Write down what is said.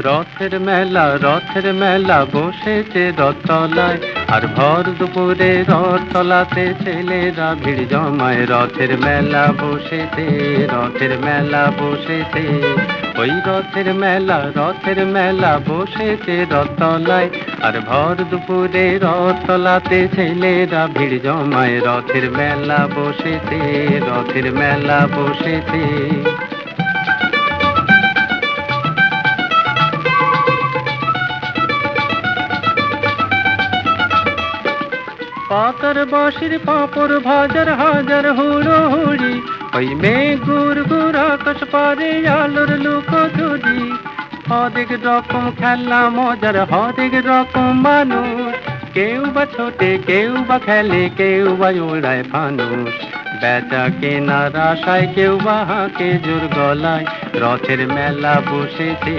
রথের মেলা বসেছে রথতলায়, আর ভর দুপুরে রথতলাতে ছেলেরা ভিড় জমায়। রথের মেলা বসেছে, রথের মেলা বসেছে, ওই রথের মেলা বসেছে রথতলায়, আর ভর দুপুরে রথতলাতে ছেলেরা ভিড় জমায়। রথের মেলা বসেছে, রথের মেলা বসেছে। পাতার বাঁশির পাঁপড় ভাজার হাজার হুড়োহুড়ি, ওই মেঘ গুড় গুড় আকাশ পারে আলোর লুকোচুরি। হরেক রকম খেলা মজার, হরেক রকম মানুষ, কেউ বা ছোটে, কেউ বা খেলে, কেউ বা ওড়ায় ফানুস। বেচা কেনার আশায় কেউ বা হাঁকে জোর গলায়। রথের মেলা বসেছে,